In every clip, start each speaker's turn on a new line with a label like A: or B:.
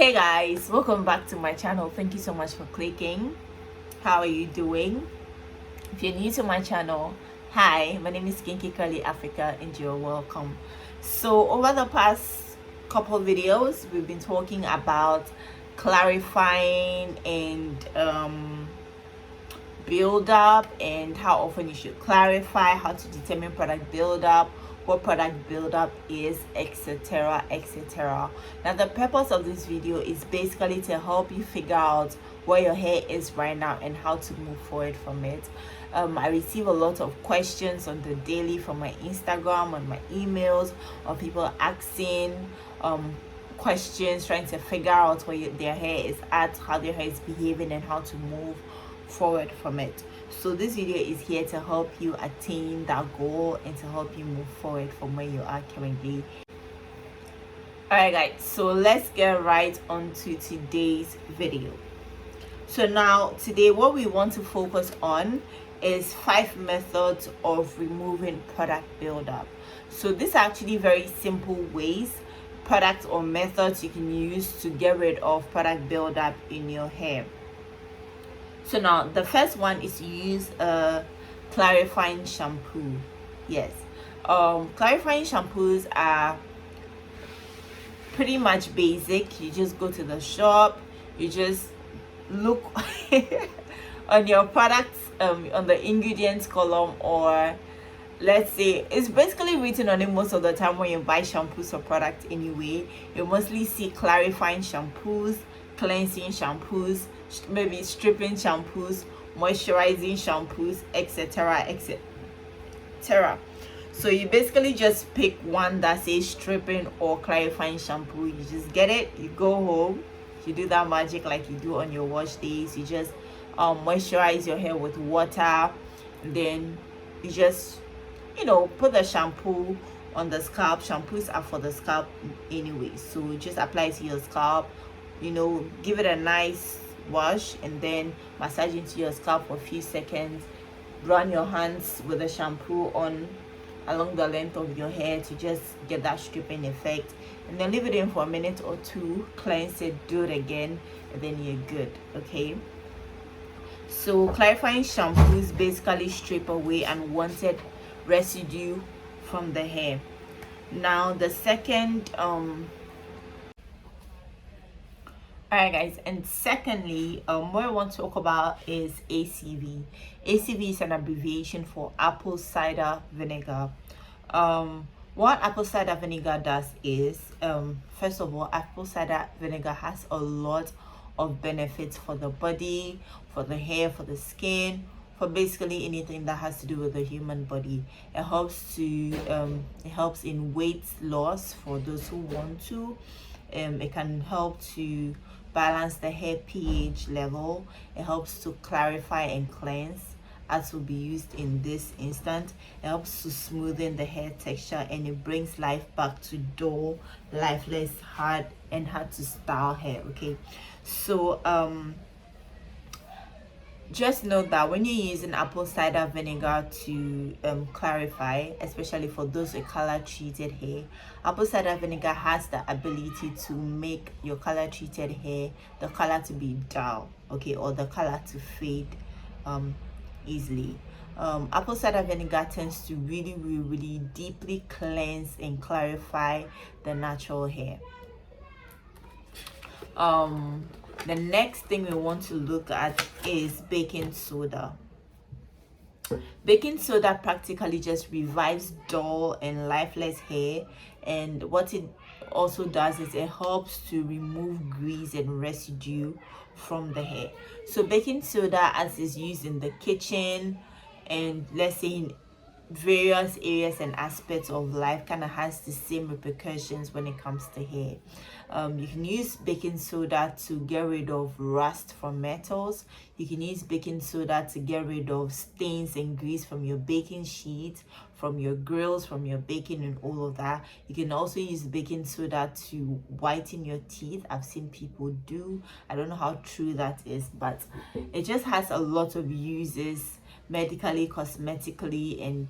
A: Hey guys, welcome back to my channel. Thank you so much for clicking. How are you doing? If you're new to my channel, hi, my name is Kinkycurly Africa and you're welcome. So over the past couple videos, we've been talking about clarifying and build up and how often you should clarify, how to determine product build up, what product build up is, etc, etc. Now the purpose of this video is basically to help you figure out where your hair is right now and how to move forward from it. I receive a lot of questions on the daily from my Instagram, on my emails, of people asking questions, trying to figure out where their hair is at, how their hair is behaving, and how to move forward from it. So this video is here to help you attain that goal and to help you move forward from where you are currently. Alright guys, so let's get right on to today's video. So now today what we want to focus on is 5 methods of removing product buildup. So these are actually very simple ways, products or methods you can use to get rid of product buildup in your hair. So now the first one is to use a clarifying shampoo. Yes, clarifying shampoos are pretty much basic. You just go to the shop, you just look on your products, on the ingredients column, or let's say it's basically written on it most of the time when you buy shampoos or products anyway. You mostly see clarifying shampoos, cleansing shampoos, maybe stripping shampoos, moisturizing shampoos, etc, etc. So you basically just pick one that says stripping or clarifying shampoo. You just get it, you go home, you do that magic like you do on your wash days. You just moisturize your hair with water, and then you just put the shampoo on the scalp. Shampoos are for the scalp anyway, so just apply it to your scalp, give it a nice wash, and then massage into your scalp for a few seconds. Run your hands with the shampoo on along the length of your hair to just get that stripping effect, and then leave it in for a minute or two, cleanse it, do it again, and then you're good. Okay, so clarifying shampoos basically strip away unwanted residue from the hair. Now the second alright guys, and secondly, what I want to talk about is ACV. ACV is an abbreviation for apple cider vinegar. What apple cider vinegar does is, first of all, apple cider vinegar has a lot of benefits for the body, for the hair, for the skin, for basically anything that has to do with the human body. It helps in weight loss for those who want to. It can help to balance the hair pH level. It helps to clarify and cleanse, as will be used in this instance. It helps to smoothen the hair texture, and it brings life back to dull, lifeless, hard to style hair. Okay, so just note that when you're using apple cider vinegar to clarify, especially for those with color treated hair, apple cider vinegar has the ability to make your color treated hair, the color to be dull, okay, or the color to fade easily. Apple cider vinegar tends to really deeply cleanse and clarify the natural hair. The next thing we want to look at is baking soda. Baking soda practically just revives dull and lifeless hair, and what it also does is it helps to remove grease and residue from the hair. So baking soda, as is used in the kitchen and let's say in various areas and aspects of life, kind of has the same repercussions when it comes to hair. You can use baking soda to get rid of rust from metals. You can use baking soda to get rid of stains and grease from your baking sheets, from your grills, from your baking, and all of that. You can also use baking soda to whiten your teeth. I've seen people do. I don't know how true that is, but it just has a lot of uses medically, cosmetically, and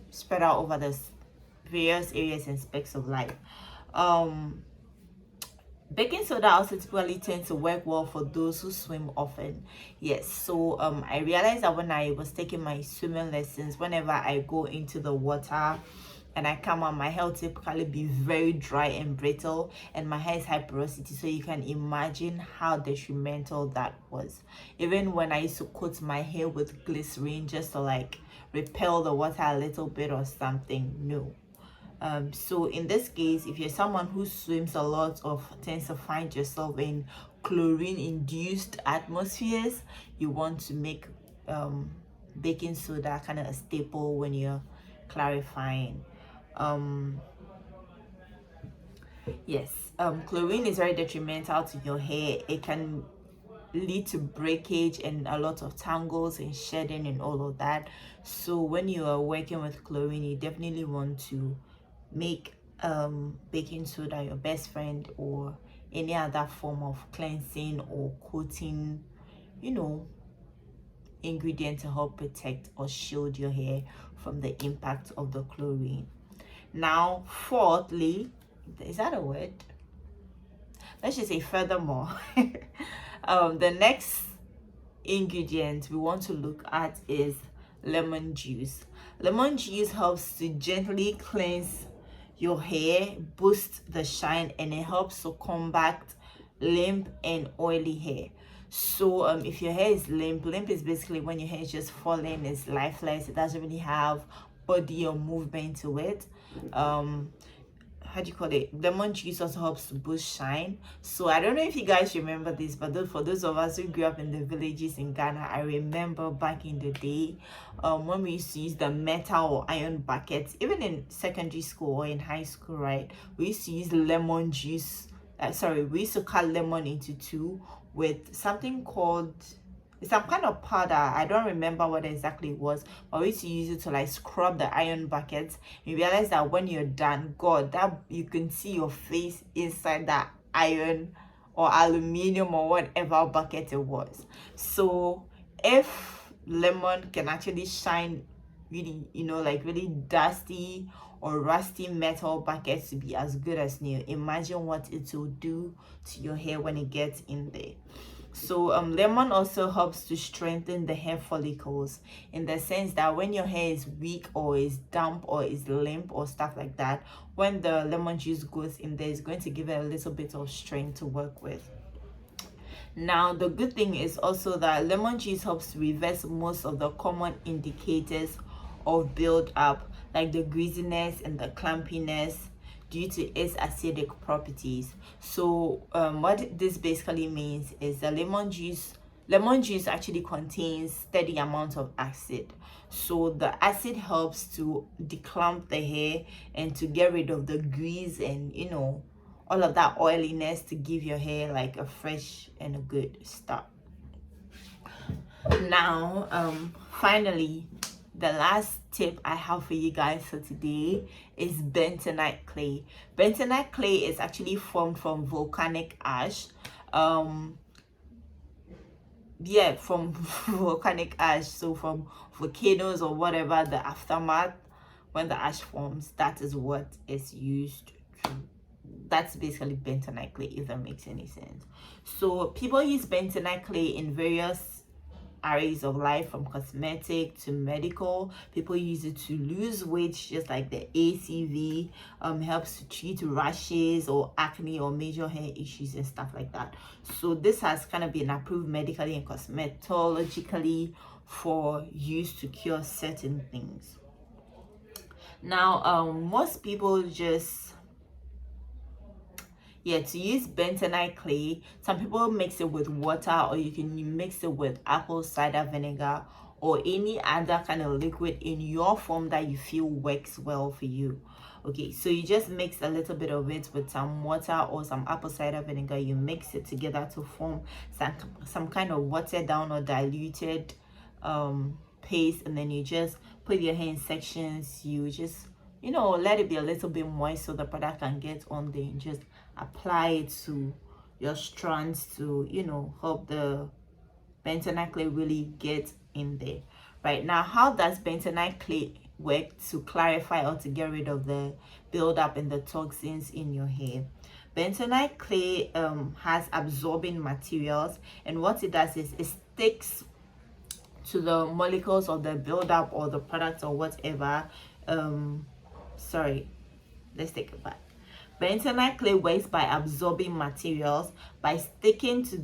A: spread out over the various areas and aspects of life. Baking soda also typically tends to work well for those who swim often. Yes, so I realized that when I was taking my swimming lessons, whenever I go into the water and I come out, my hair will typically be very dry and brittle, and my hair is high porosity, so you can imagine how detrimental that was. Even when I used to coat my hair with glycerin just to like repel the water a little bit or something, no. So in this case, if you're someone who swims a lot or tends to find yourself in chlorine induced atmospheres, you want to make baking soda kind of a staple when you're clarifying. Yes, chlorine is very detrimental to your hair. It can lead to breakage and a lot of tangles and shedding and all of that. So when you are working with chlorine, you definitely want to make baking soda your best friend, or any other form of cleansing or coating, you know, ingredient to help protect or shield your hair from the impact of the chlorine. Now, fourthly, is that a word? Let's just say furthermore, the next ingredient we want to look at is lemon juice. Lemon juice helps to gently cleanse your hair, boost the shine, and it helps to combat limp and oily hair. So if your hair is limp is basically when your hair is just falling, it's lifeless, it doesn't really have body or movement to it. How do you call it? Lemon juice also helps to boost shine. So I don't know if you guys remember this, but for those of us who grew up in the villages in Ghana, I remember back in the day when we used to use the metal or iron buckets, even in secondary school or in high school, right? We used to use lemon juice. We used to cut lemon into two with something called, some kind of powder. I don't remember what exactly it was, but we used to use it to like scrub the iron buckets. You realize that when you're done, God, that you can see your face inside that iron or aluminium or whatever bucket it was. So if lemon can actually shine really, like really dusty or rusty metal buckets to be as good as new, imagine what it will do to your hair when it gets in there. So lemon also helps to strengthen the hair follicles, in the sense that when your hair is weak or is damp or is limp or stuff like that, when the lemon juice goes in there, it's going to give it a little bit of strength to work with. Now, the good thing is also that lemon juice helps to reverse most of the common indicators of build up, like the greasiness and the clumpiness, due to its acidic properties. So what this basically means is the lemon juice actually contains steady amounts of acid. So the acid helps to declump the hair and to get rid of the grease and all of that oiliness, to give your hair like a fresh and a good start. Now finally, the last tip I have for you guys for today is bentonite clay. Bentonite clay is actually formed from volcanic ash. From volcanic ash. So from volcanoes or whatever, the aftermath, when the ash forms, that is what is used to. That's basically bentonite clay, if that makes any sense. So people use bentonite clay in various areas of life, from cosmetic to medical. People use it to lose weight, just like the ACV helps to treat rashes or acne or major hair issues and stuff like that. So this has kind of been approved medically and cosmetologically for use to cure certain things. Now most people just to use bentonite clay, some people mix it with water, or you can mix it with apple cider vinegar or any other kind of liquid in your form that you feel works well for you. Okay, so you just mix a little bit of it with some water or some apple cider vinegar. You mix it together to form some kind of watered down or diluted paste, and then you just put your hair in sections. You just let it be a little bit moist so the product can get on there, and just apply it to your strands to help the bentonite clay really get in there. Right now, how does bentonite clay work to clarify or to get rid of the buildup and the toxins in your hair? Bentonite clay has absorbing materials, and what it does is it sticks to the molecules of the buildup or the product or whatever. Sorry, let's take it back. Bentonite clay works by absorbing materials by sticking to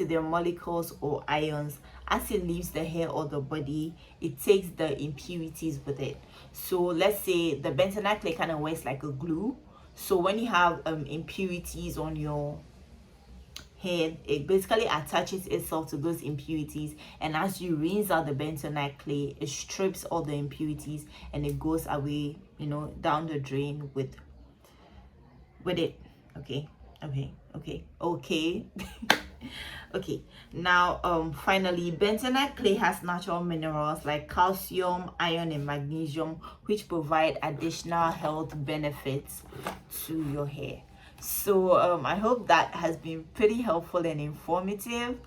A: their molecules or ions. As it leaves the hair or the body, it takes the impurities with it. So let's say the bentonite clay kind of works like a glue. So when you have impurities on your hair, it basically attaches itself to those impurities, and as you rinse out the bentonite clay, it strips all the impurities and it goes away, you know, down the drain with it. Okay. Okay, now finally, bentonite clay has natural minerals like calcium, iron, and magnesium, which provide additional health benefits to your hair. So I hope that has been pretty helpful and informative.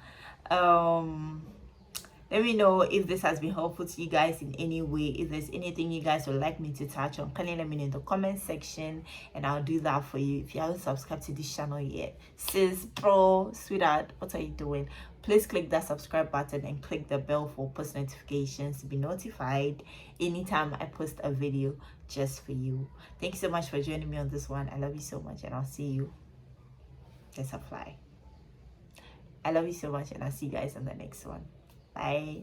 A: Let me know if this has been helpful to you guys in any way. If there's anything you guys would like me to touch on, kindly let me know in the comment section and I'll do that for you. If you haven't subscribed to this channel yet, sis, bro, sweetheart, what are you doing? Please click that subscribe button and click the bell for post notifications to be notified anytime I post a video just for you. Thank you so much for joining me on this one. I love you so much, and I'll see you. There's a fly. I love you so much, and I'll see you guys on the next one. Bye.